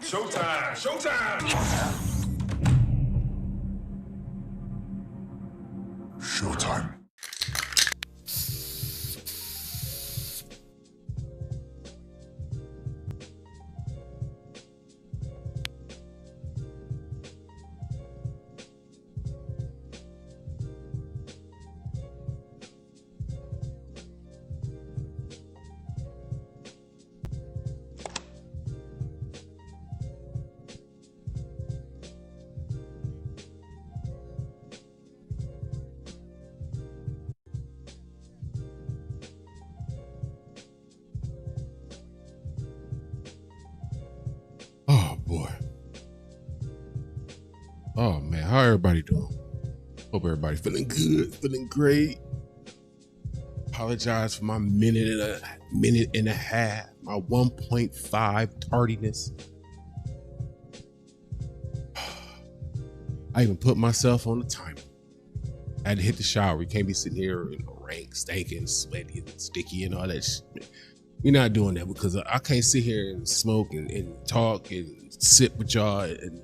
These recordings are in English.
Showtime! Showtime! Showtime. Oh boy. Oh man, how everybody doing? Hope everybody feeling good, feeling great. Apologize for my minute and a half, my 1.5 tardiness. I even put myself on the timer. I had to hit the shower. You can't be sitting here in the rain, stinking, sweaty, and sticky, and all that shit. We're not doing that because I can't sit here and smoke and talk and sit with y'all. And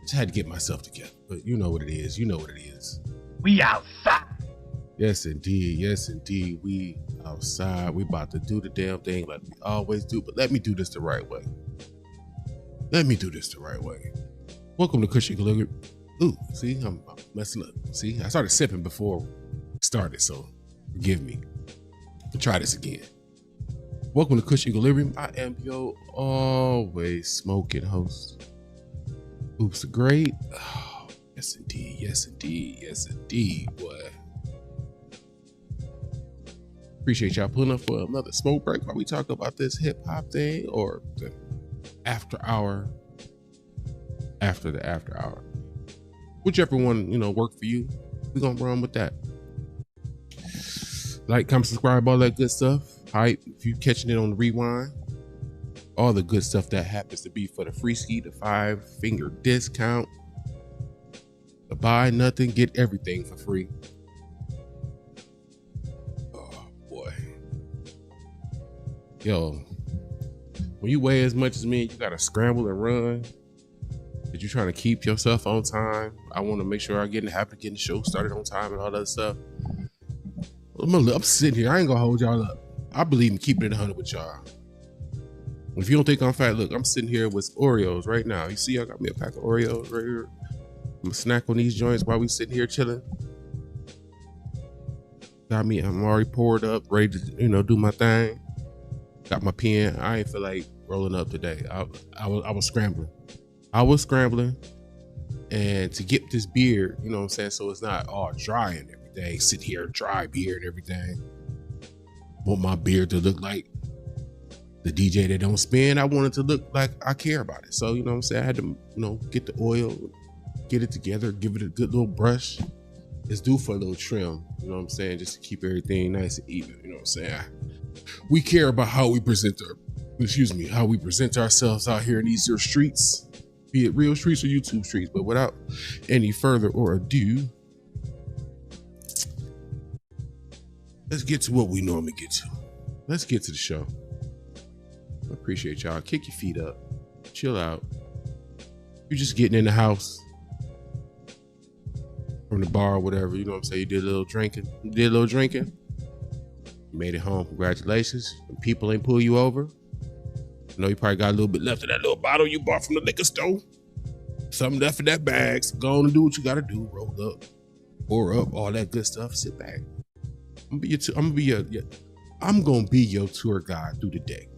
just had to get myself together. But you know what it is. You know what it is. We outside. Yes, indeed. Yes, indeed. We outside. We about to do the damn thing like we always do. But let me do this the right way. Let me do this the right way. Welcome to Kush Equilibrium. Ooh, see, I'm messing up. See, I started sipping before we started, so forgive me. We'll try this again. Welcome to Kush Equilibrium. I am your always smoking host. Oops, great. Oh, yes, indeed. Yes, indeed. Yes, indeed, boy. Appreciate y'all pulling up for another smoke break while we talk about this hip hop thing or the after hour, after the after hour. Whichever one, work for you, we're going to run with that. Like, comment, subscribe, all that good stuff. Hype, if you catching it on the rewind, all the good stuff that happens to be for the free ski, the 5-finger discount, the buy nothing, get everything for free. Oh boy. Yo, when you weigh as much as me, you gotta scramble and run. That you're trying to keep yourself on time. I want to make sure I get in the habit of getting the show started on time and all that stuff. I'm sitting here. I ain't gonna hold y'all up. I believe in keeping it 100 with y'all. If you don't think I'm fat, look, I'm sitting here with Oreos right now. You see, I got me a pack of Oreos right here. I'm gonna snack on these joints while we sitting here chilling. I'm already poured up, ready to, do my thing. Got my pen. I ain't feel like rolling up today. I was scrambling. And to get this beard, you know what I'm saying? So it's not all dry and everything. Sit here, dry beard and everything. Want my beard to look like the DJ that don't spin. I want it to look like I care about it. So, you know what I'm saying? I had to, get the oil, get it together, give it a good little brush. It's due for a little trim, you know what I'm saying? Just to keep everything nice and even, you know what I'm saying? We care about how we present ourselves out here in these here streets. Be it real streets or YouTube streets, but without any further or ado, let's get to what we normally get to. Let's get to the show. I appreciate y'all. Kick your feet up. Chill out. You're just getting in the house from the bar or whatever, you know what I'm saying? You did a little drinking. You made it home. Congratulations. And people ain't pull you over. I know you probably got a little bit left of that little bottle you bought from the liquor store. Something left in that bag. So go on and do what you got to do. Roll up, pour up, all that good stuff. Sit back. I'm gonna be your tour guide through the day,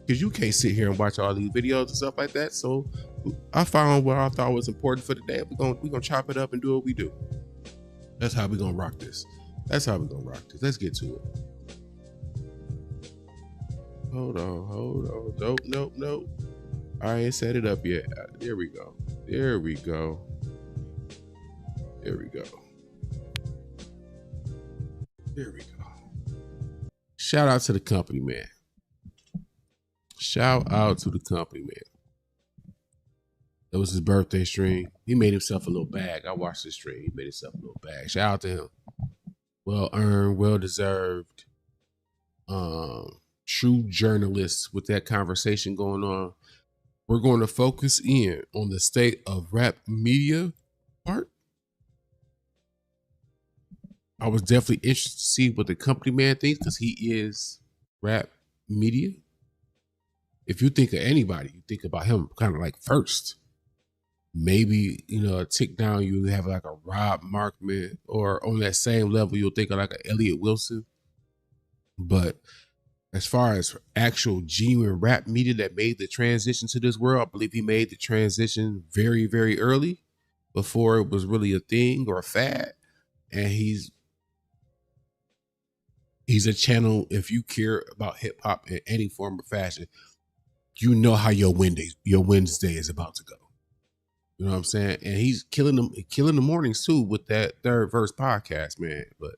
because you can't sit here and watch all these videos and stuff like that. So I found what I thought was important for the day. We're gonna chop it up and do what we do. That's how we're gonna rock this. Let's get to it. Hold on. Nope. I ain't set it up yet. There we go. Shout out to the company, man. That was his birthday stream. He made himself a little bag. I watched his stream. He made himself a little bag. Shout out to him. Well earned, well deserved. True journalist with that conversation going on we're going to focus in on the state of rap media part. I was definitely interested to see what the company man thinks because he is rap media. If you think of anybody, you think about him kind of like first. Maybe, a tick down, you have like a Rob Markman, or on that same level, you'll think of like an Elliott Wilson. But as far as actual genuine rap media that made the transition to this world, I believe he made the transition very, very early before it was really a thing or a fad. And he's a channel, if you care about hip hop in any form or fashion, you know how your Wednesday is about to go. You know what I'm saying? And he's killing the mornings too with that Third Verse podcast, man. But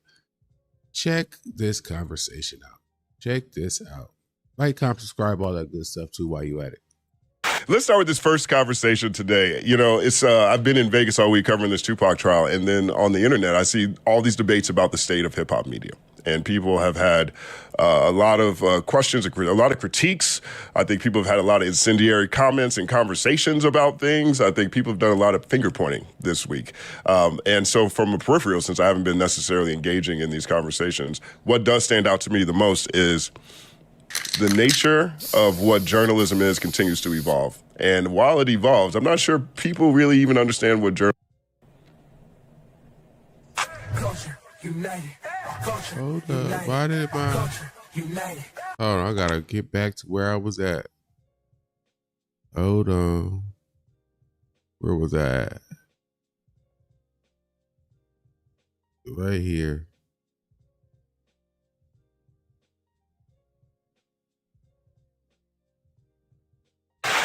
check this conversation out. Check this out. Like, comment, subscribe, all that good stuff too while you at it. Let's start with this first conversation today. It's I've been in Vegas all week covering this Tupac trial, and then on the internet, I see all these debates about the state of hip hop media. And people have had a lot of questions, a lot of critiques. I think people have had a lot of incendiary comments and conversations about things. I think people have done a lot of finger pointing this week. And so from a peripheral, since I haven't been necessarily engaging in these conversations, what does stand out to me the most is the nature of what journalism is continues to evolve. And while it evolves, I'm not sure people really even understand what journalism Hold up. Why did hold on, I gotta get back to where I was at. Hold on. Where was I at? Right here.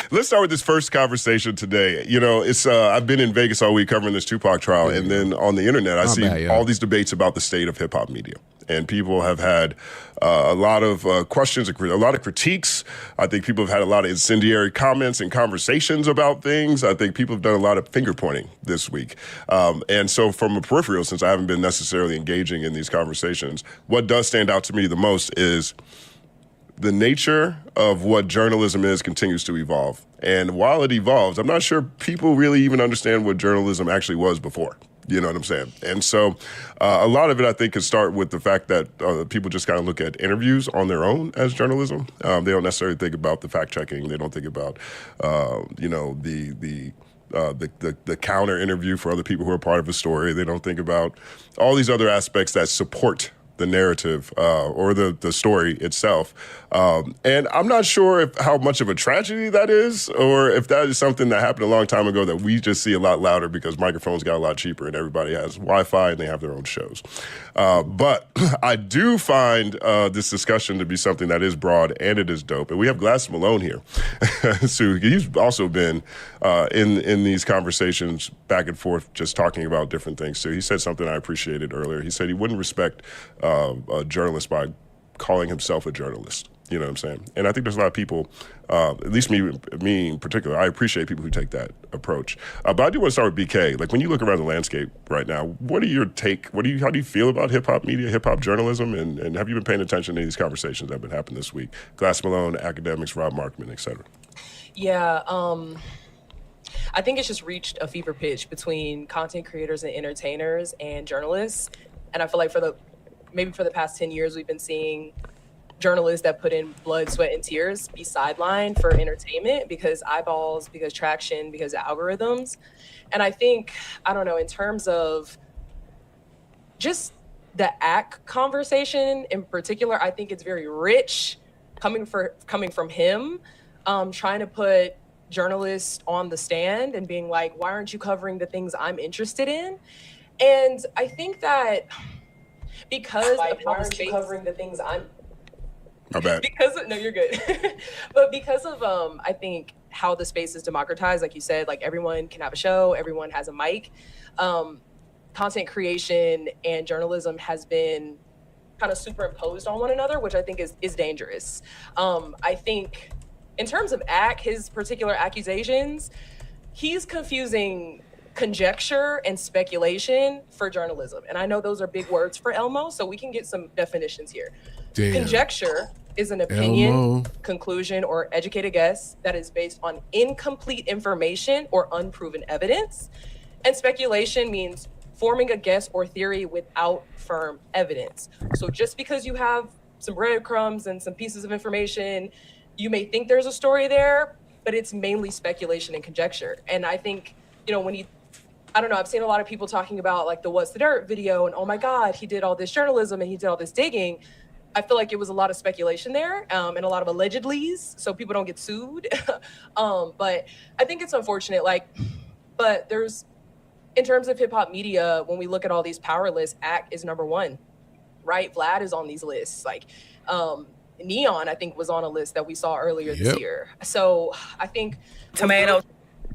Let's start with this first conversation today. It's I've been in Vegas all week covering this Tupac trial, and then on the internet, I see all these debates about the state of hip hop media. And people have had a lot of questions, a lot of critiques. I think people have had a lot of incendiary comments and conversations about things. I think people have done a lot of finger pointing this week. And so from a peripheral, since I haven't been necessarily engaging in these conversations, what does stand out to me the most is the nature of what journalism is continues to evolve. And while it evolves, I'm not sure people really even understand what journalism actually was before. You know what I'm saying? And so a lot of it, I think, can start with the fact that people just kind of look at interviews on their own as journalism. They don't necessarily think about the fact checking. They don't think about, the counter interview for other people who are part of a story. They don't think about all these other aspects that support the narrative or the story itself. And I'm not sure how much of a tragedy that is, or if that is something that happened a long time ago that we just see a lot louder because microphones got a lot cheaper and everybody has Wi-Fi and they have their own shows. But I do find this discussion to be something that is broad and it is dope. And we have Glass Malone here. So he's also been in these conversations back and forth, just talking about different things. So he said something I appreciated earlier. He said he wouldn't respect a journalist by calling himself a journalist. You know what I'm saying? And I think there's a lot of people, at least me in particular, I appreciate people who take that approach. But I do want to start with BK. Like, when you look around the landscape right now, what are your take? How do you feel about hip hop media, hip hop journalism? And have you been paying attention to these conversations that have been happening this week? Glass Malone, Akademiks, Rob Markman, et cetera. Yeah, I think it's just reached a fever pitch between content creators and entertainers and journalists. And I feel like for the past 10 years, we've been seeing journalists that put in blood, sweat, and tears be sidelined for entertainment because eyeballs, because traction, because algorithms. And I think, I don't know, in terms of just the ACT conversation in particular, I think it's very rich coming from him, trying to put journalists on the stand and being like, why aren't you covering the things I'm interested in? And I think that because of how the space, covering the things I'm My bad. No, you're good. But because of I think how the space is democratized, like you said, like everyone can have a show, everyone has a mic. Content creation and journalism has been kind of superimposed on one another, which I think is dangerous. I think in terms of his particular accusations, he's confusing conjecture and speculation for journalism. And I know those are big words for Elmo, so we can get some definitions here. Damn. Conjecture is an opinion, Elmo. conclusion, or educated guess that is based on incomplete information or unproven evidence. And speculation means forming a guess or theory without firm evidence. So just because you have some breadcrumbs and some pieces of information, you may think there's a story there, but it's mainly speculation and conjecture. And I think, I don't know, I've seen a lot of people talking about like the What's the Dirt video and, oh my God, he did all this journalism and he did all this digging. I feel like it was a lot of speculation there, and a lot of allegedlys, so people don't get sued. But I think it's unfortunate, but there's, in terms of hip hop media, when we look at all these power lists, Act is number one, right? Vlad is on these lists. Neon, I think, was on a list that we saw earlier this year. So I think Tomato.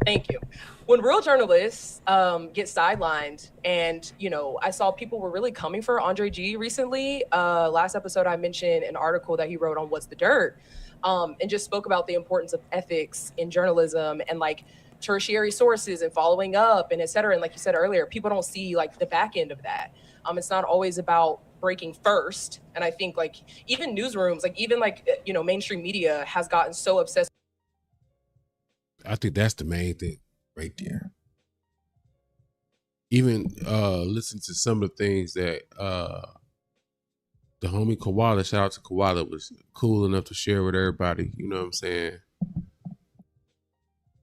Thank you. When real journalists get sidelined, and I saw people were really coming for Andre G recently. Last episode, I mentioned an article that he wrote on What's the Dirt, and just spoke about the importance of ethics in journalism and tertiary sources and following up and et cetera. And like you said earlier, people don't see the back end of that. It's not always about breaking first. And I think even newsrooms, mainstream media has gotten so obsessed. I think that's the main thing right there. Even listen to some of the things that the homie Koala, shout out to Koala, was cool enough to share with everybody, you know what I'm saying?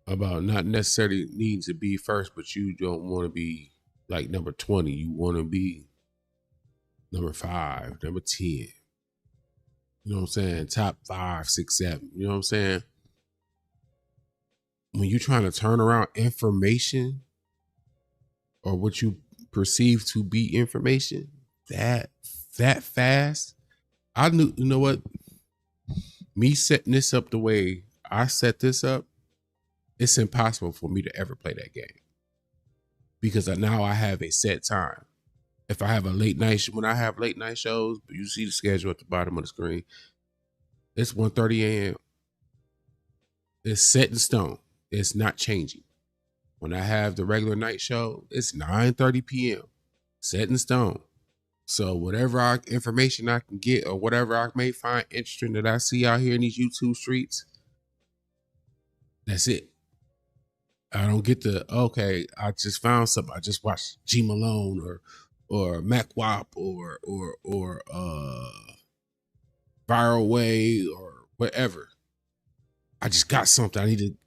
About not necessarily needing to be first, but you don't want to be number 20. You want to be number 5, number 10. You know what I'm saying? Top 5, 6, 7. You know what I'm saying? When you're trying to turn around information or what you perceive to be information that fast, I knew, you know what? Me setting this up the way I set this up, it's impossible for me to ever play that game because now I have a set time. If I have a late night, when I have late night shows, you see the schedule at the bottom of the screen. It's 1:30 a.m. It's set in stone. It's not changing. When I have the regular night show, it's 9:30 p.m. set in stone. So whatever information I can get or whatever I may find interesting that I see out here in these YouTube streets, that's it. I don't get okay, I just found something. I just watched G Malone or Mac Wop or Viral Way or whatever. I just got something. I need to.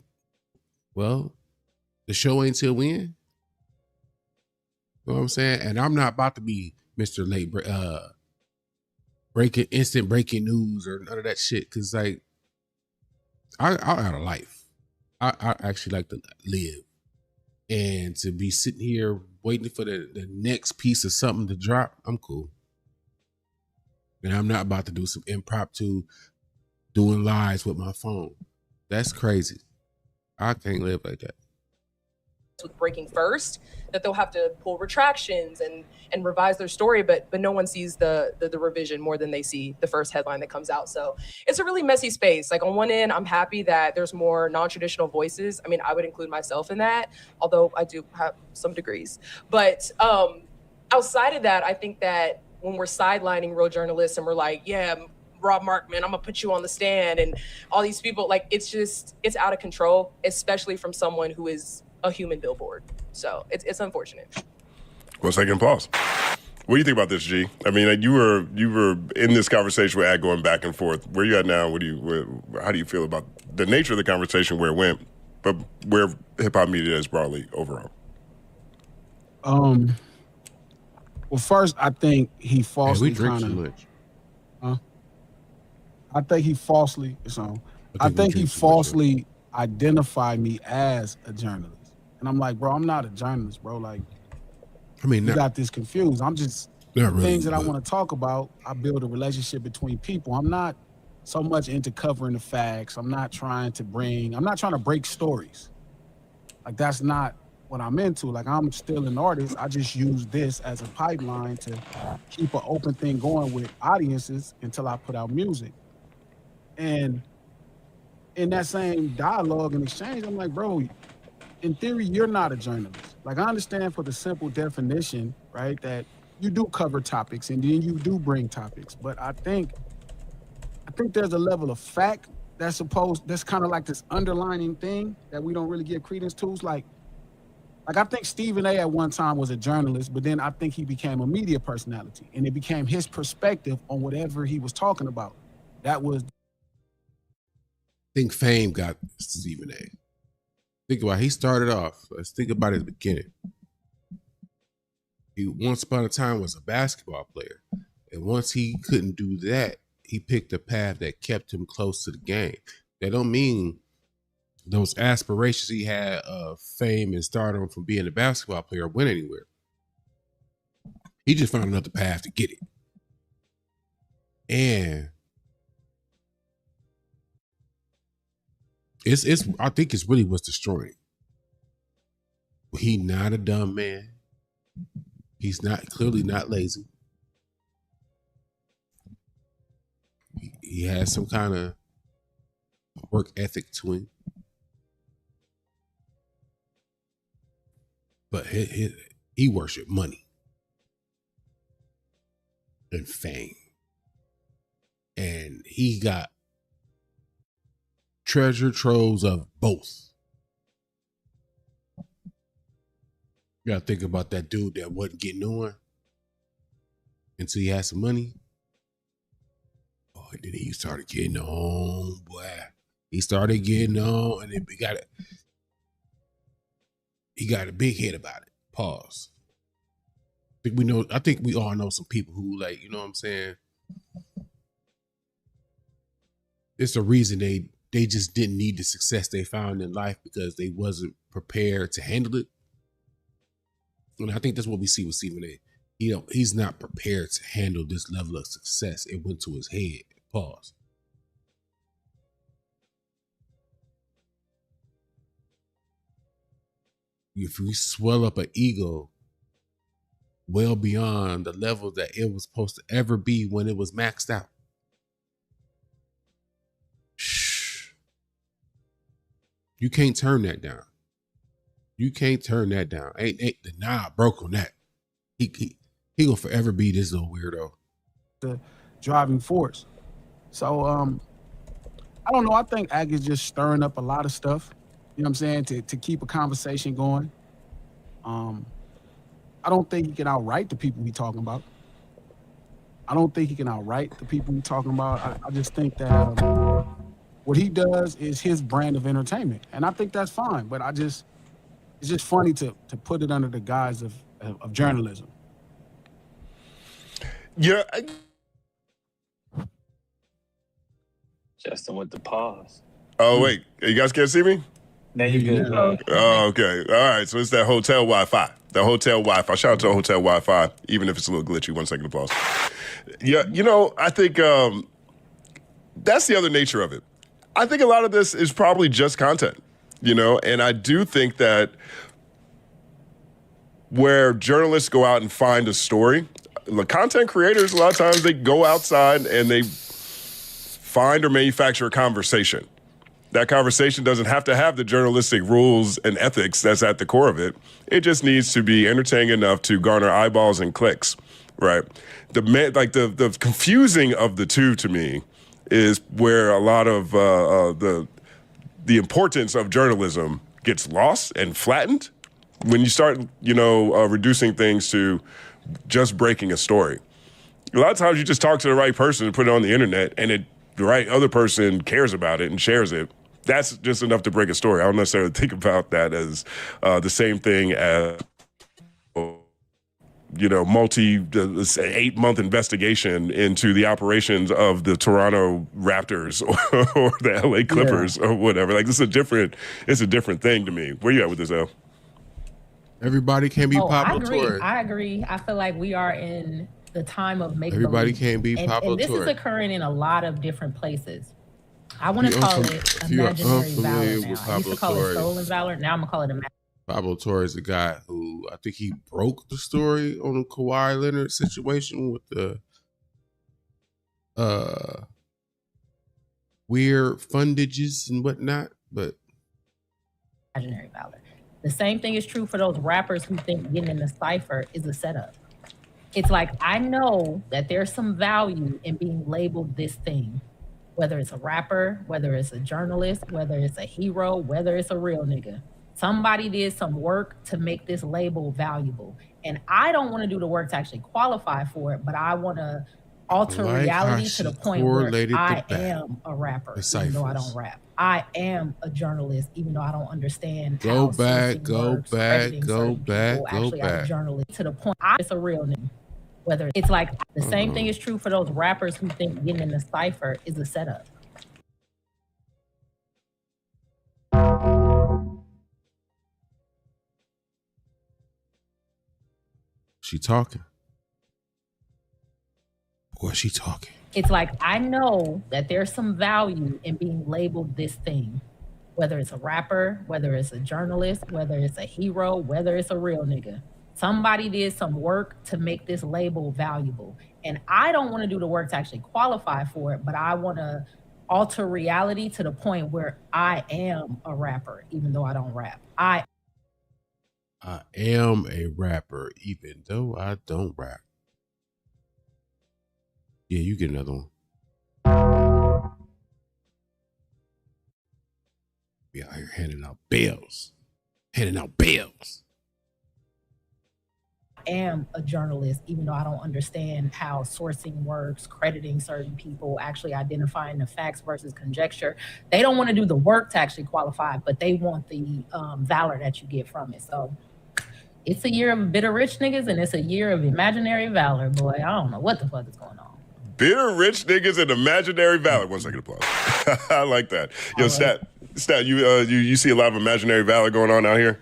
Well, the show ain't till when? You know what I'm saying? And I'm not about to be Mr. Late instant breaking news or none of that shit. Cause I got a life. I actually like to live. And to be sitting here waiting for the next piece of something to drop, I'm cool. And I'm not about to do some impromptu doing lives with my phone. That's crazy. I can't live like that. With breaking first, that they'll have to pull retractions and revise their story, but no one sees the revision more than they see the first headline that comes out. So it's a really messy space. On one end, I'm happy that there's more non-traditional voices. I mean, I would include myself in that, although I do have some degrees. But outside of that, I think that when we're sidelining real journalists and we're like, yeah, Rob Markman, I'm gonna put you on the stand, and all these people, it's out of control, especially from someone who is a human billboard. So it's unfortunate. 1 second, pause. What do you think about this, G? I mean, you were in this conversation with Ad going back and forth. Where you at now? How do you feel about the nature of the conversation, where it went, but where hip hop media is broadly overall? Well, first, I think he falsely we drink too much. I think he falsely. I think he falsely identified me as a journalist. And I'm like, bro, I'm not a journalist, bro. You got this confused. I'm just things that I want to talk about. I build a relationship between people. I'm not so much into covering the facts. I'm not trying to break stories. That's not what I'm into. I'm still an artist. I just use this as a pipeline to keep an open thing going with audiences until I put out music. And in that same dialogue and exchange, I'm like, bro, in theory, you're not a journalist. I understand for the simple definition, right, that you do cover topics and then you do bring topics. But I think think there's a level of fact that's kind of like this underlining thing that we don't really give credence to. It's like I think Stephen A. at one time was a journalist, but then I think he became a media personality, and it became his perspective on whatever he was talking about. That was. I think fame got Stephen A. Think about it. He started off. Let's think about his beginning. He once upon a time was a basketball player, and once he couldn't do that, he picked a path that kept him close to the game. That don't mean those aspirations he had of fame and stardom from being a basketball player went anywhere. He just found another path to get it. And I think it's really what's destroying. He not a dumb man. He's clearly not lazy. He has some kind of work ethic to him. But he worshiped money and fame. And he got treasure troves of both. You gotta think about that dude that wasn't getting on until he had some money. Oh, and then he started getting on, boy. He started getting on, and then he got a big head about it. Pause. I think we all know some people who, like, you know what I'm saying? It's the reason they just didn't need the success they found in life because they wasn't prepared to handle it. And I think that's what we see with Stephen A. He's not prepared to handle this level of success. It went to his head. Pause. If we swell up an ego well beyond the level that it was supposed to ever be when it was maxed out, you can't turn that down. You can't turn that down. Ain't the knob broke on that. He gonna forever be this little weirdo. The driving force. So I don't know. I think Ag is just stirring up a lot of stuff. You know what I'm saying? To keep a conversation going. I don't think he can outright the people we talking about. I just think that what he does is his brand of entertainment, and I think that's fine. But it's just funny to put it under the guise of journalism. Yeah. Justin with the pause. Oh, wait. You guys can't see me? Now you good. Oh, okay. All right. So it's that hotel Wi-Fi. The hotel Wi-Fi. Shout out to the hotel Wi-Fi, even if it's a little glitchy. 1 second to pause. Yeah, I think that's the other nature of it. I think a lot of this is probably just content, and I do think that where journalists go out and find a story, the content creators, a lot of times they go outside and they find or manufacture a conversation. That conversation doesn't have to have the journalistic rules and ethics that's at the core of it. It just needs to be entertaining enough to garner eyeballs and clicks, right? The confusing of the two to me is where a lot of the importance of journalism gets lost and flattened when you start, reducing things to just breaking a story. A lot of times you just talk to the right person and put it on the internet, and the right other person cares about it and shares it. That's just enough to break a story. I don't necessarily think about that as the same thing as, multi 8-month investigation into the operations of the Toronto Raptors or the LA Clippers or whatever. Like, it's a different thing to me. Where you at with this, El? Everybody can be Pablo Torre. I agree. I feel like we are in the time of making everybody can be Pablo and this Torre. is occurring in a lot of different places. I want to call it imaginary valor now. I used to call it stolen valor. Now I'm going to call it imaginary. Pablo Torre is the guy who I think he broke the story on the Kawhi Leonard situation with the weird fundages and whatnot. But imaginary valor. The same thing is true for those rappers who think getting in the cipher is a setup. It's like, I know that there's some value in being labeled this thing. whether it's a rapper, whether it's a journalist, whether it's a hero, whether it's a real nigga. Somebody did some work to make this label valuable. And I don't want to do the work to actually qualify for it, but I want to alter reality to the point where I am a rapper, even though I don't rap. I am a journalist, even though I don't understand how sourcing works, crediting certain people. Actually, I'm a journalist to the point it's a real nigga. Whether it's like the same thing is true for those rappers who think getting in the cipher is a setup. She talking. Boy, she talking. It's like, I know that there's some value in being labeled this thing, whether it's a rapper, whether it's a journalist, whether it's a hero, whether it's a real nigga. Somebody did some work to make this label valuable. And I don't want to do the work to actually qualify for it, but I want to alter reality to the point where I am a rapper, even though I don't rap. I am a rapper, even though I don't rap. Yeah, you get another one. Be out here handing out bills. Handing out bills. Am a journalist, even though I don't understand how sourcing works, crediting certain people, actually identifying the facts versus conjecture. They don't want to do the work to actually qualify, but they want the valor that you get from it. So it's a year of bitter rich niggas and it's a year of imaginary valor, boy. I don't know what the fuck is going on. Bitter rich niggas and imaginary valor. 1 second applause. I like that. Yo, Stat, you see a lot of imaginary valor going on out here?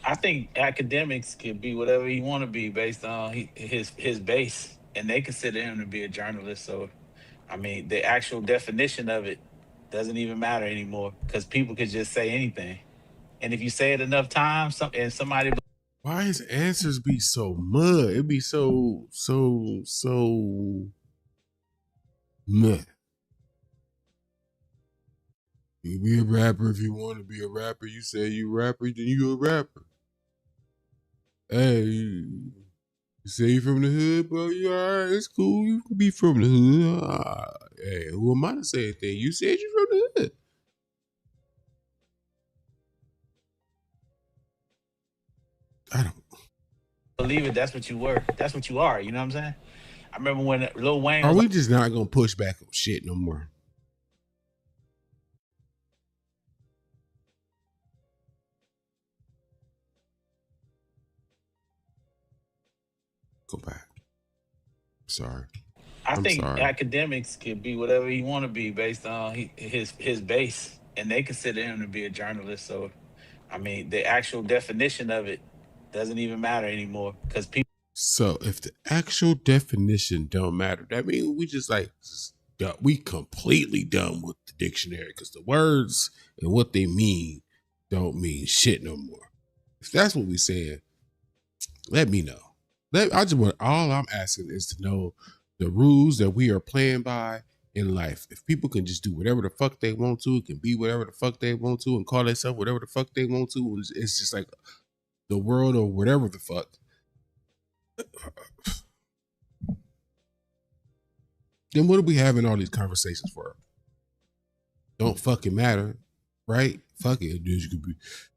I think Akademiks could be whatever he want to be based on his base, and they consider him to be a journalist. So, I mean, the actual definition of it doesn't even matter anymore because people could just say anything, and if you say it enough times, somebody. Why his answers be so mud? It be so mud. You be a rapper if you want to be a rapper. You say you a rapper, then you a rapper. Hey, you say you from the hood, bro. You alright? It's cool. You can be from the hood. Hey, who am I to say anything? You said you from the hood. I don't believe it. That's what you were. That's what you are. You know what I'm saying? I remember when Lil Wayne. Are we just not gonna push back on shit no more? Go back. Sorry. I think Akademiks could be whatever he want to be based on his base, and they consider him to be a journalist. So, I mean, the actual definition of it doesn't even matter anymore because people. So, if the actual definition don't matter, that means we just we completely done with the dictionary because the words and what they mean don't mean shit no more. If that's what we saying, let me know. All I'm asking is to know the rules that we are playing by in life. If people can just do whatever the fuck they want to, it can be whatever the fuck they want to, and call themselves whatever the fuck they want to, it's just like the world or whatever the fuck. Then what are we having all these conversations for? Don't fucking matter, right? Fuck it. This could be,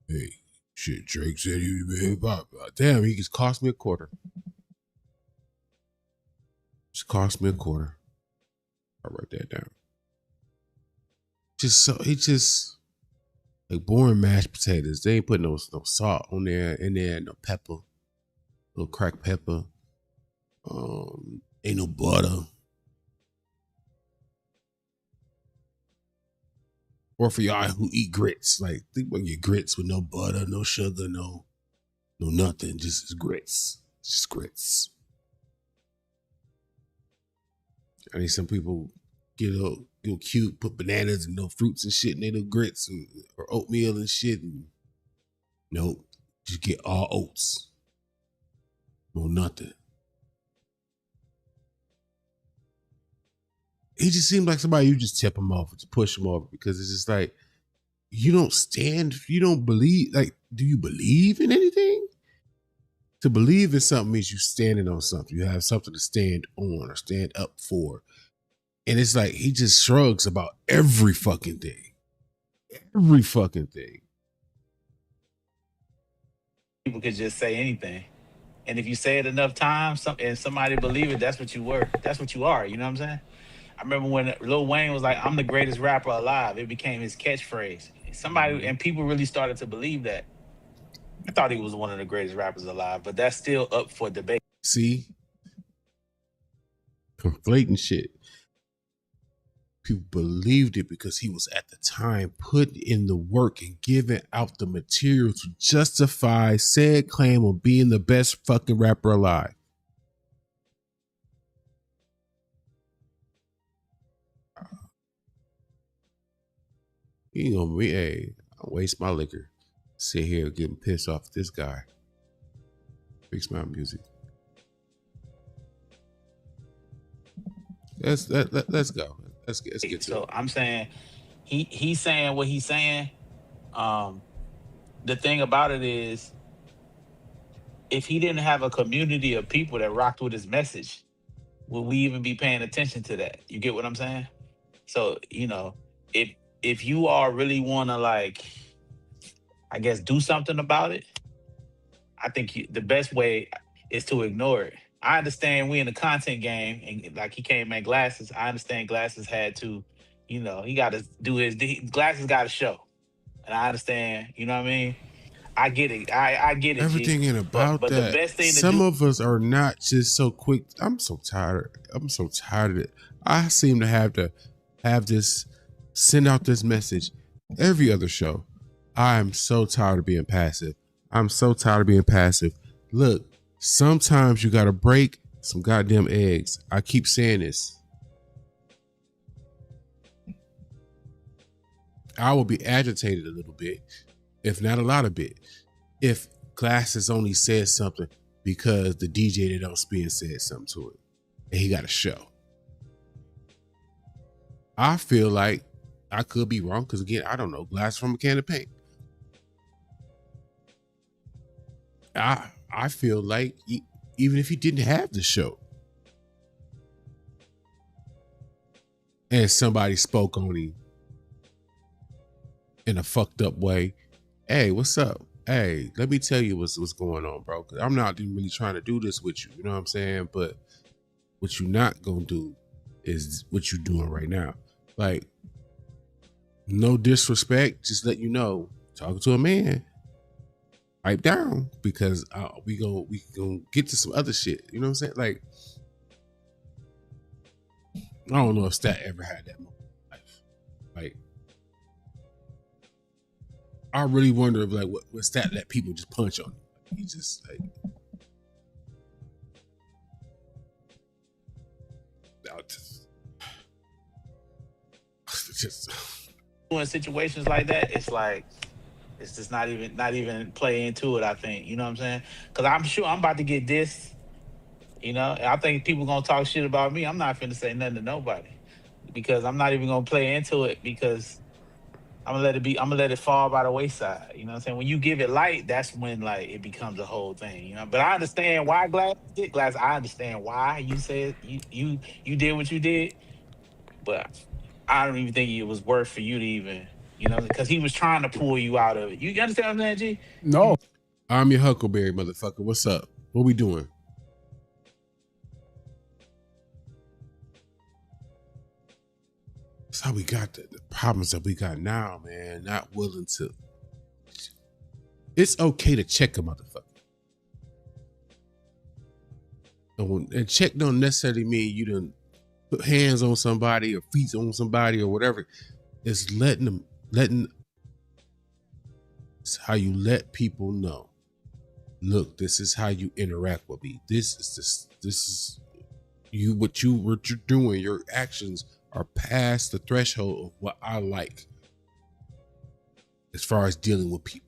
hey, shit, Drake said he was hip hop. Damn, he just cost me $0.25. Just cost me $0.25. I'll write that down. Just like boring mashed potatoes. They ain't putting no salt on there, no pepper, little cracked pepper. Ain't no butter. Or for y'all who eat grits, like think about your grits with no butter, no sugar, no nothing, just grits. Just grits. I mean, some people get a little cute, put bananas and no fruits and shit in their little grits or oatmeal and shit. And nope, just get all oats. No nothing. He just seemed like somebody you just tip him off, just push him over because it's just like you don't believe. Like, do you believe in anything? To believe in something means you standing on something. You have something to stand on or stand up for. And it's like he just shrugs about every fucking thing. Every fucking thing. People could just say anything. And if you say it enough times, and somebody believe it, that's what you were. That's what you are. You know what I'm saying? I remember when Lil Wayne was like, "I'm the greatest rapper alive." It became his catchphrase. Somebody and people really started to believe that. I thought he was one of the greatest rappers alive, but that's still up for debate. See? Conflating shit. People believed it because he was at the time putting in the work and giving out the material to justify said claim of being the best fucking rapper alive. You know me, hey, I waste my liquor. Sit here getting pissed off at this guy. Fix my music. Let's go. Let's get to So it. I'm saying he's saying what he's saying. The thing about it is, if he didn't have a community of people that rocked with his message, would we even be paying attention to that? You get what I'm saying? So, if you all really want to, like, I guess, do something about it, I think the best way is to ignore it. I understand we in the content game, and like he came at Glasses. I understand Glasses had to, he got to do Glasses got to show, and I understand. You know what I mean? I get it. I get it, G. Everything in about But the that. best thing to Some do. of us are not just so quick. I'm so tired of it. I seem to have this, send out this message every other show. I am so tired of being passive. Look, sometimes you gotta break some goddamn eggs. I keep saying this. I will be agitated a little bit, if not a lot of bit, if Glasses only says something because the DJ that don't spin said something to it and he got a show. I feel like I could be wrong because, again, I don't know. Glass from a can of paint. I feel like even if he didn't have the show and somebody spoke on him in a fucked up way, hey, what's up? Hey, let me tell you what's going on, bro. Cause I'm not even really trying to do this with you. You know what I'm saying? But what you're not gonna do is what you're doing right now. Like, no disrespect, just let you know, talking to a man, pipe down, because we gonna get to some other shit. You know what I'm saying? Like, I don't know if Stat ever had that moment in life. Like, I really wonder if, like, what Stat let people just punch on him. He just like, just In situations like that, it's like, it's just not even play into it. I think, you know what I'm saying? Because I'm sure I'm about to get dissed. I think people gonna talk shit about me. I'm not finna say nothing to nobody because I'm not even gonna play into it because I'm gonna let it be. I'm gonna let it fall by the wayside. You know what I'm saying? When you give it light, that's when, like, it becomes a whole thing. But I understand why Glass did. Glass, I understand why you said you did what you did, but I don't even think it was worth for you to even, because he was trying to pull you out of it. You understand what I'm saying, G? No. I'm your Huckleberry, motherfucker. What's up? What we doing? That's how we got the problems that we got now, man. Not willing to. It's okay to check a motherfucker. And check don't necessarily mean you done put hands on somebody or feet on somebody or whatever. It's it's how you let people know. Look, this is how you interact with me. This is you, what you're doing. Your actions are past the threshold of what I like as far as dealing with people.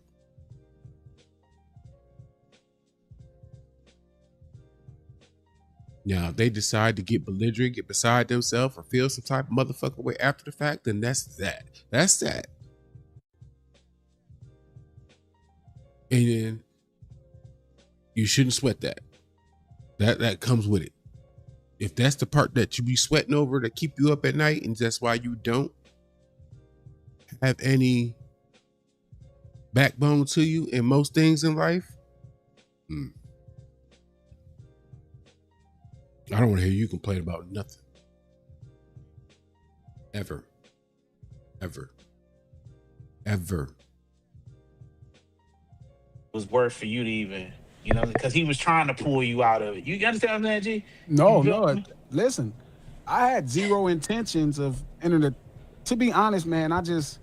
Now, if they decide to get belligerent, get beside themselves, or feel some type of motherfucking way after the fact, then that's that. That's that. And then you shouldn't sweat that. That comes with it. if that's the part that you be sweating over to keep you up at night, and that's why you don't have any backbone to you in most things in life, I don't want to hear you complain about nothing. Ever. Ever. Ever. It was worth for you to even, because he was trying to pull you out of it. You understand what I'm saying, G? No. Listen, I had zero intentions of entering the. To be honest, man, I just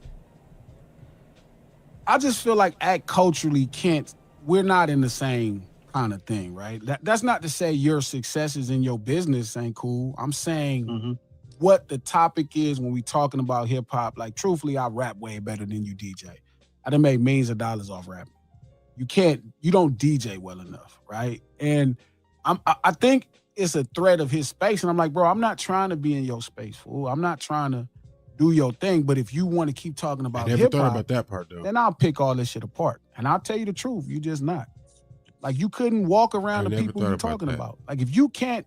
feel like act culturally we're not in the same kind of thing, right? That's not to say your successes in your business ain't cool. I'm saying what the topic is when we talking about hip hop. Like, truthfully, I rap way better than you DJ. I done made millions of dollars off rapping. You don't DJ well enough, right? And I think it's a threat of his space. And I'm like, bro, I'm not trying to be in your space, fool. I'm not trying to do your thing. But if you want to keep talking about hip hop, thought about that part though. Then I'll pick all this shit apart. And I'll tell you the truth, you just not. Like, you couldn't walk around the people you're talking about. Like, if you can't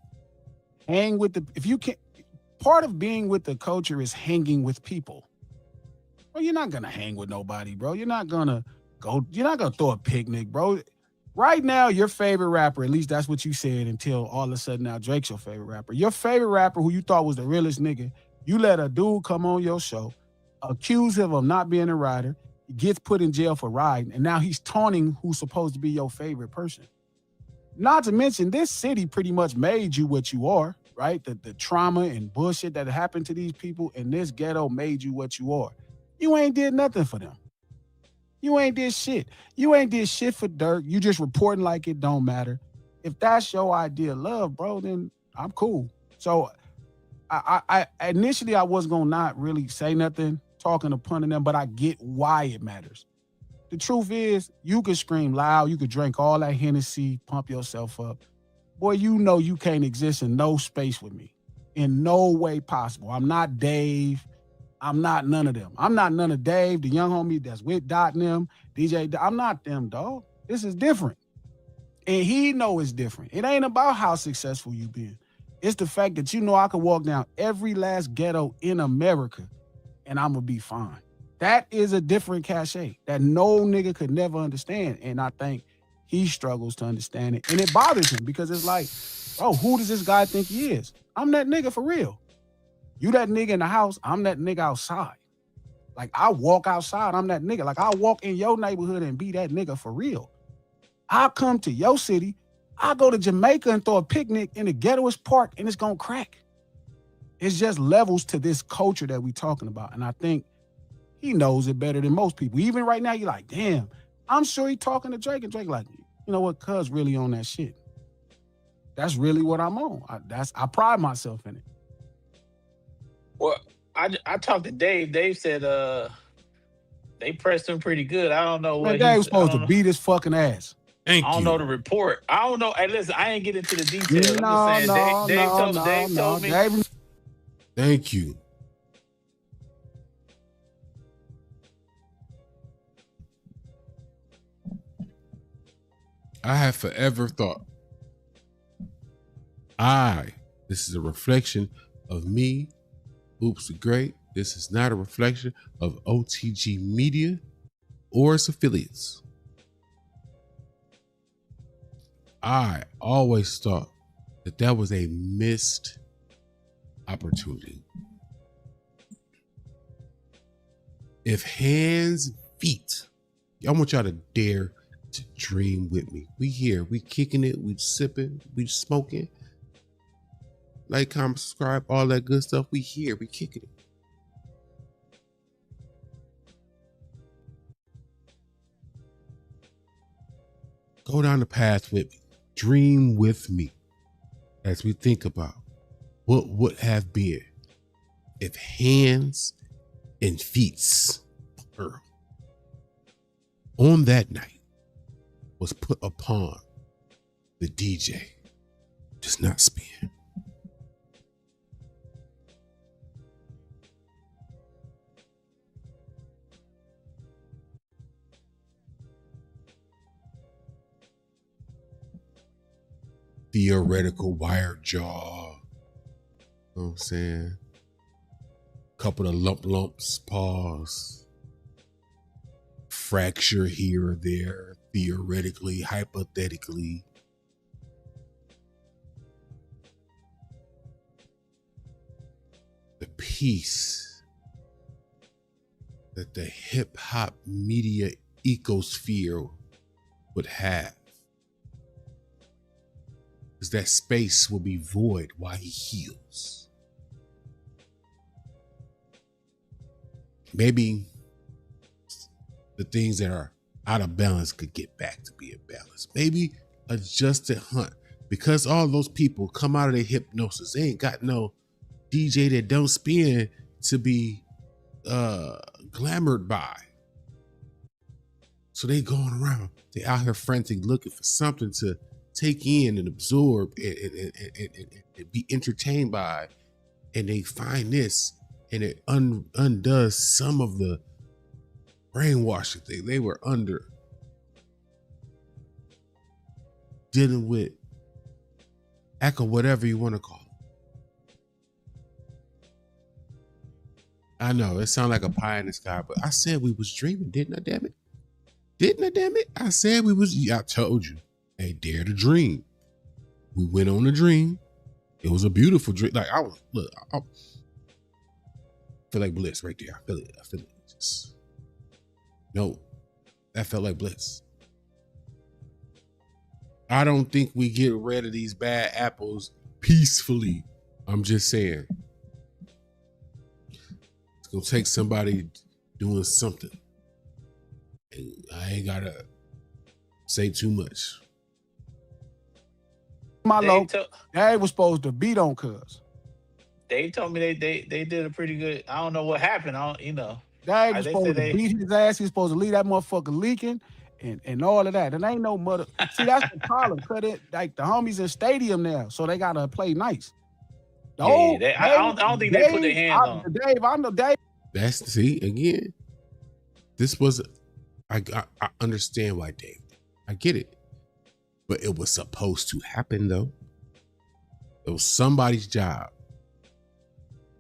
hang with part of being with the culture is hanging with people. Well, you're not gonna hang with nobody, bro. You're not gonna throw a picnic, bro. Right now, your favorite rapper, at least that's what you said until all of a sudden now Drake's your favorite rapper. Your favorite rapper who you thought was the realest nigga, you let a dude come on your show, accuse him of not being a rider, he gets put in jail for riding, and now he's taunting who's supposed to be your favorite person. Not to mention, this city pretty much made you what you are, right? The trauma and bullshit that happened to these people in this ghetto made you what you are. You ain't did nothing for them. You ain't did shit. You ain't did shit for Dirk. You just reporting like it don't matter. If that's your idea of love, bro, then I'm cool. So I initially I was gonna not really say nothing, talking upon them, but I get why it matters. The truth is, you could scream loud, you could drink all that Hennessy, pump yourself up. Boy, you know you can't exist in no space with me. In no way possible. I'm not Dave. I'm not none of them. I'm not none of Dave, the young homie that's with Dot and them, DJ. I'm not them, dog. This is different. And he know it's different. It ain't about how successful you been. It's the fact that you know I could walk down every last ghetto in America and I'm going to be fine. That is a different cachet that no nigga could never understand. And I think he struggles to understand it. And it bothers him because it's like, oh, who does this guy think he is? I'm that nigga for real. You that nigga in the house, I'm that nigga outside. Like, I walk outside, I'm that nigga. Like, I walk in your neighborhood and be that nigga for real. I come to your city, I go to Jamaica and throw a picnic in the ghettoest park and it's gonna crack. It's just levels to this culture that we talking about. And I think he knows it better than most people. Even right now, you're like, damn, I'm sure he talking to Drake and Drake like, you know what, cuz really on that shit. That's really what I'm on. I pride myself in it. Well, I talked to Dave. Dave said they pressed him pretty good. I don't know what Dave was supposed to beat his fucking ass. I don't know the report. I don't know. Hey, listen, I ain't get into the details. I'm just saying Dave told me. Thank you. I have forever thought this is a reflection of me, Oops the Great. This is not a reflection of OTG Media or its affiliates. I always thought that was a missed opportunity. If hands, feet, I want y'all to dare to dream with me. We here, we kicking it, we sipping, we smoking. Like, comment, subscribe, all that good stuff. We here, we kicking it. Go down the path with me. Dream with me as we think about what would have been if hands and feet on that night was put upon the DJ. Does not spin. Theoretical wire jaw. know what I'm saying? Couple of lumps, pause. Fracture here or there, theoretically, hypothetically. The peace that the hip hop media ecosphere would have is that space will be void while he heals. Maybe the things that are out of balance could get back to being balanced. Maybe adjusted hunt, because all those people come out of their hypnosis. They ain't got no DJ that don't spin to be glamored by. So they going around. They out here frantic looking for something to take in and absorb and be entertained by. And they find this and it undoes some of the brainwashing thing they were under, dealing with echo, whatever you want to call it. I know it sounds like a pie in the sky, but I said we was dreaming, didn't I, damn it? Didn't I, damn it? I said we was, I told you, hey, dare to dream. We went on a dream. It was a beautiful dream. Like, I feel like bliss right there. I feel it. Just, no, that felt like bliss. I don't think we get rid of these bad apples peacefully. I'm just saying. It's going to take somebody doing something. And I ain't got to say too much. Dave was supposed to beat on Cuz. Dave told me they did a pretty good. I don't know what happened. Dave was supposed to beat his ass. He's supposed to leave that motherfucker leaking and all of that. And ain't no mother. See, that's the problem. Cause it, like the homies in stadium now, so they gotta play nice. I don't think they put their hands on Dave. I know Dave. That's, see, again, this was, I understand why Dave. I get it. But it was supposed to happen though. It was somebody's job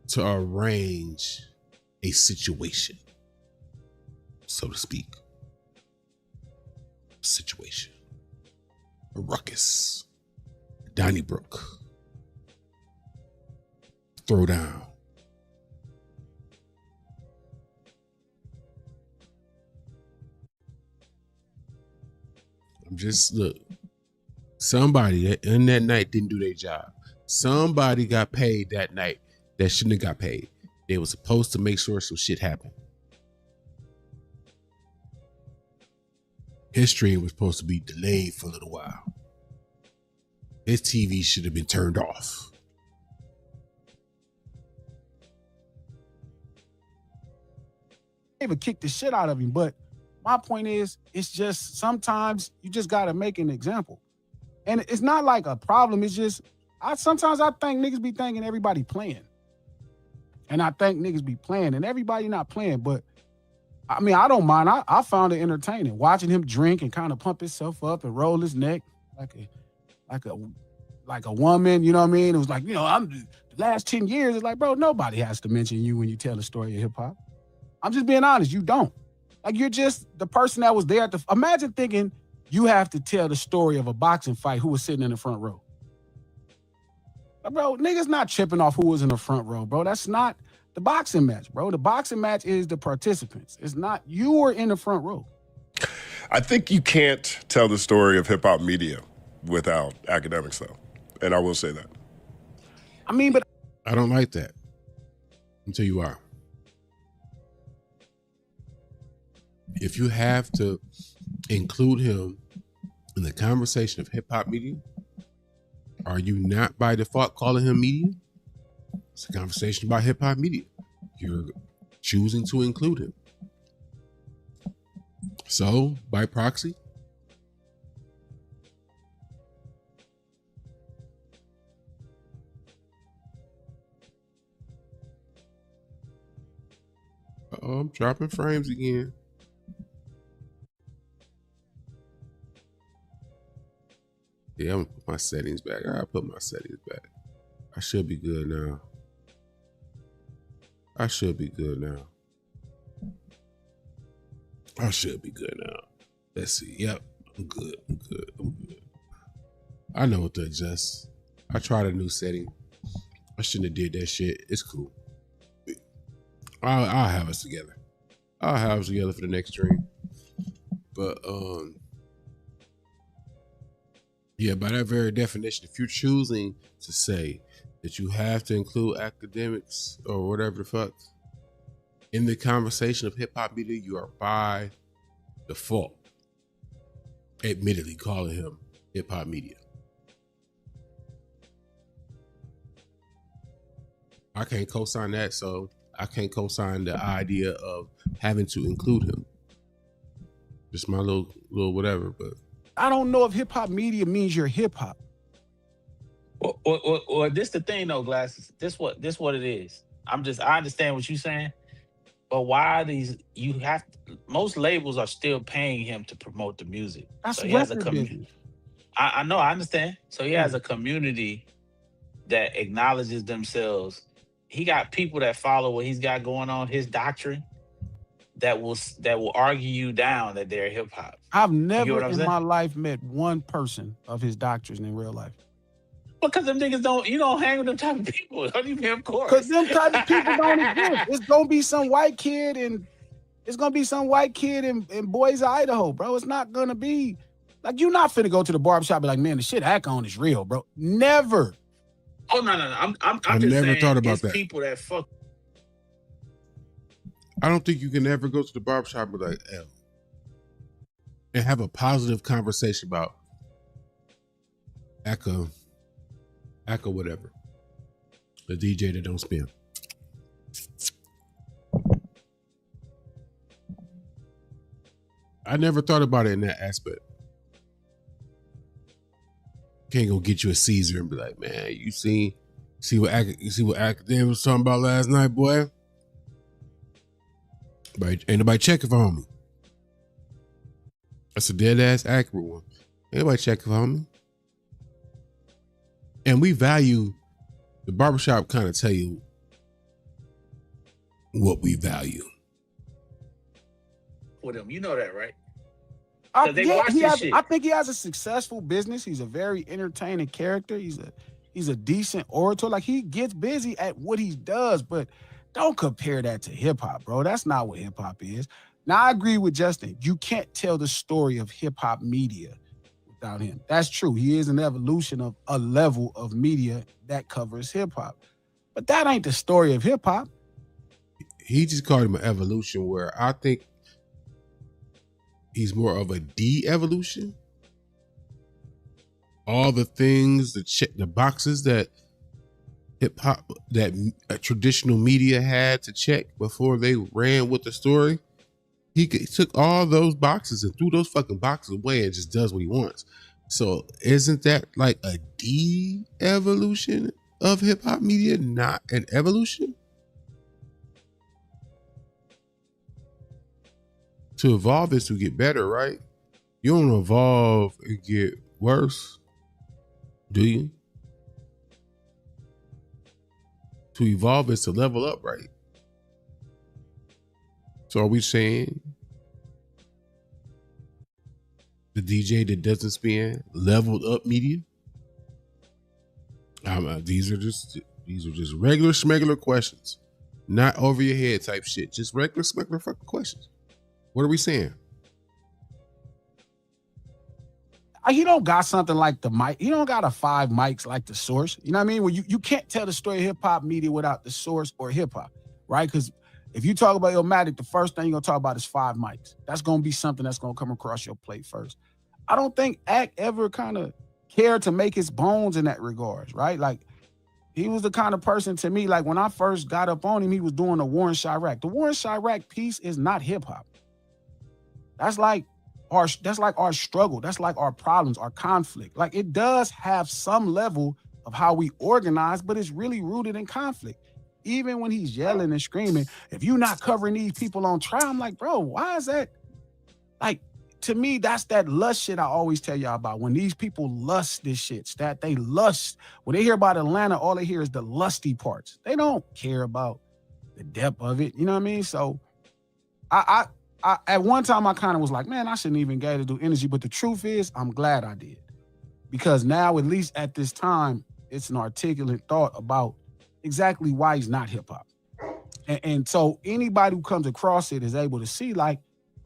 to arrange a situation, so to speak. Situation. A ruckus. Donnybrook. Throw down. I'm just, look, somebody in that night didn't do their job. Somebody got paid that night that shouldn't have got paid. They were supposed to make sure some shit happened. His stream was supposed to be delayed for a little while. His TV should have been turned off. Even kicked the shit out of him, but my point is, it's just sometimes you just gotta make an example. And it's not like a problem, it's just, sometimes I think niggas be thinking everybody playing. And I think niggas be playing and everybody not playing, but I mean, I don't mind. I found it entertaining watching him drink and kind of pump himself up and roll his neck like a woman, you know what I mean? It was like, you know, the last 10 years, it's like, bro, nobody has to mention you when you tell the story of hip hop. I'm just being honest, you don't. Like, you're just the person that was there imagine thinking you have to tell the story of a boxing fight who was sitting in the front row. Bro, niggas not tripping off who was in the front row, bro. That's not the boxing match, bro. The boxing match is the participants. It's not you were in the front row. I think you can't tell the story of hip hop media without academics, though. And I will say that. I mean, but I don't like that. Until you are. If you have to include him in the conversation of hip hop media, are you not by default calling him media? It's a conversation about hip hop media. You're choosing to include him. So, by proxy, I'm dropping frames again. Yeah, I'm gonna put my settings back. I'll put my settings back. I should be good now. I should be good now. I should be good now. Let's see. Yep, I'm good. I know what to adjust. I tried a new setting. I shouldn't have did that shit. It's cool. I'll have us together. I'll have us together for the next stream. But yeah, by that very definition, if you're choosing to say that you have to include academics or whatever the fuck in the conversation of hip hop media, you are by default admittedly calling him hip hop media. I can't co-sign that, so I can't co-sign the idea of having to include him. Just my little whatever, but I don't know if hip hop media means you're hip hop. Well, this the thing though, Glasses. This what it is. I understand what you're saying, but why are these? Most labels are still paying him to promote the music. That's so he has a record business. I know, I understand. So he has a community that acknowledges themselves. He got people that follow what he's got going on, his doctrine, that will argue you down that they're hip hop. I've never in my life met one person of his doctrine in real life. Because them niggas you don't hang with them type of people. Don't even, of course. Because them type of people don't exist. It's gonna be some white kid in Boise, Idaho, bro. It's not gonna be like, you're not finna go to the barbershop and be like, man, the shit Ak on is real, bro. Never. Oh no. I'm just never saying thought about it's that. People that fuck. I don't think you can ever go to the barbershop and be like, and have a positive conversation about Aka whatever. The DJ that don't spin. I never thought about it in that aspect. Can't go get you a Caesar and be like, man, you see what Akademiks was talking about last night, boy? Ain't nobody checking for me. That's a dead ass accurate one. Ain't nobody checking for me. And we value, the barbershop kind of tell you what we value. With him, you know that, right? I think he has a successful business. He's a very entertaining character. He's a decent orator. Like, he gets busy at what he does, but don't compare that to hip hop, bro. That's not what hip hop is. Now, I agree with Justin. You can't tell the story of hip hop media without him. That's true. He is an evolution of a level of media that covers hip hop. But that ain't the story of hip hop. He just called him an evolution, where I think he's more of a de-evolution. All the things, the boxes that hip hop, that traditional media had to check before they ran with the story, he took all those boxes and threw those fucking boxes away and just does what he wants. So isn't that like a de-evolution of hip hop media, not an evolution? To evolve is to get better, right? You don't evolve and get worse, do you? To evolve is to level up, right? So are we saying the DJ that doesn't spin leveled up media? These are just regular schmegular questions, not over your head type shit. Just regular schmegular fucking questions. What are we saying? He don't got something like the mic. He don't got a 5 mics like the Source. You know what I mean? Well, you can't tell the story of hip hop media without the Source or hip hop, right? Because if you talk about Illmatic, the first thing you're gonna talk about is 5 mics. That's gonna be something that's gonna come across your plate first. I don't think Ak ever kind of cared to make his bones in that regards, right? Like, he was the kind of person, to me, like, when I first got up on him, he was doing a Warren Chirac. The Warren Chirac piece is not hip hop. That's like our struggle. That's like our problems, our conflict. Like, it does have some level of how we organize, but it's really rooted in conflict. Even when he's yelling and screaming, if you're not covering these people on trial, I'm like, bro, why is that? Like, to me, that's that lust shit I always tell y'all about. When these people lust this shit, that they lust. When they hear about Atlanta, all they hear is the lusty parts. They don't care about the depth of it. You know what I mean? So I at one time I kind of was like, man, I shouldn't even get to do energy. But the truth is, I'm glad I did. Because now, at least at this time, it's an articulate thought about exactly why he's not hip hop. And so anybody who comes across it is able to see, like,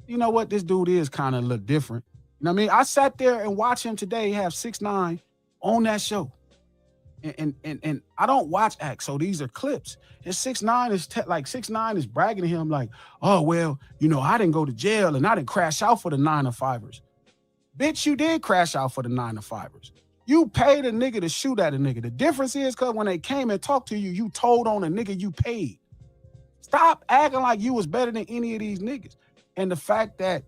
you know what, this dude is kind of a little different. You know what I mean? I sat there and watched him today have 6ix9ine on that show. And I don't watch acts, so these are clips. And 6ix9ine is 6ix9ine is bragging to him like, oh, well, you know, I didn't go to jail and I didn't crash out for the 9-to-5ers. Bitch, you did crash out for the 9-to-5ers. You paid a nigga to shoot at a nigga. The difference is, cuz when they came and talked to you, you told on a nigga you paid. Stop acting like you was better than any of these niggas. And the fact that,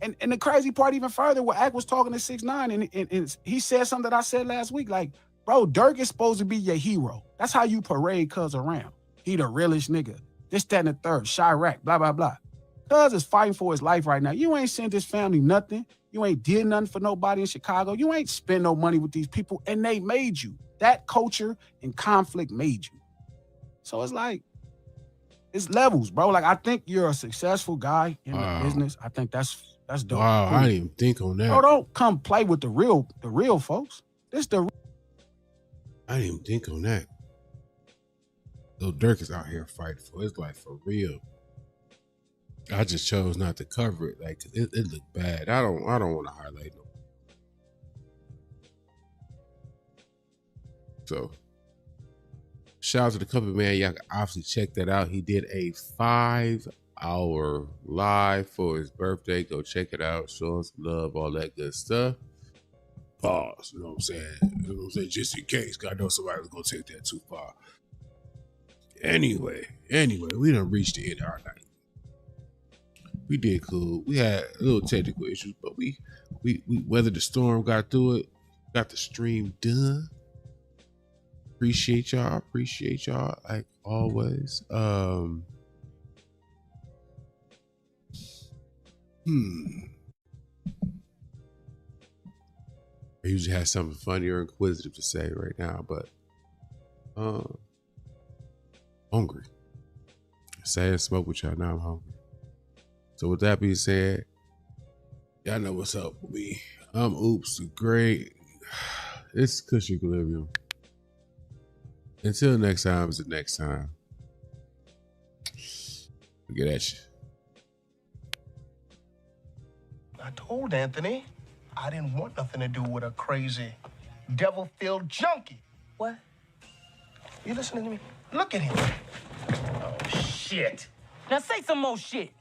and the crazy part even further, where Ak was talking to 6ix9ine, and he said something that I said last week, like, bro, Dirk is supposed to be your hero. That's how you parade cuz around. He the realest nigga. This, that, and the third. Chirac, blah, blah, blah. Cuz is fighting for his life right now. You ain't sent his family nothing. You ain't did nothing for nobody in Chicago. You ain't spent no money with these people, and they made you. That culture and conflict made you. So it's like, it's levels, bro. Like, I think you're a successful guy in the business. I think that's dope. Wow, cool. I didn't even think on that. Bro, don't come play with the real folks. I didn't even think on that. Lil Durk is out here fighting for his life for real. I just chose not to cover it. Like, it looked bad. I don't want to highlight no. So, shout out to the company, man. Y'all can obviously check that out. He did a 5-hour live for his birthday. Go check it out. Show him some love, all that good stuff. Pause. You know what I'm saying? You know what I'm saying? Just in case. I know somebody was going to take that too far. Anyway, we done reached the end of our night. We did cool. We had a little technical issues, but we weathered the storm, got through it, got the stream done. Appreciate y'all like always. I usually have something funny or inquisitive to say right now, but hungry. Say and smoke with y'all, now I'm hungry. So with that being said, y'all know what's up with me. I'm Oops, great. It's Kush Equilibrium. Until next time is the next time. Look at that shit. I told Anthony I didn't want nothing to do with a crazy, devil-filled junkie. What? You listening to me? Look at him. Oh, shit. Now say some more shit.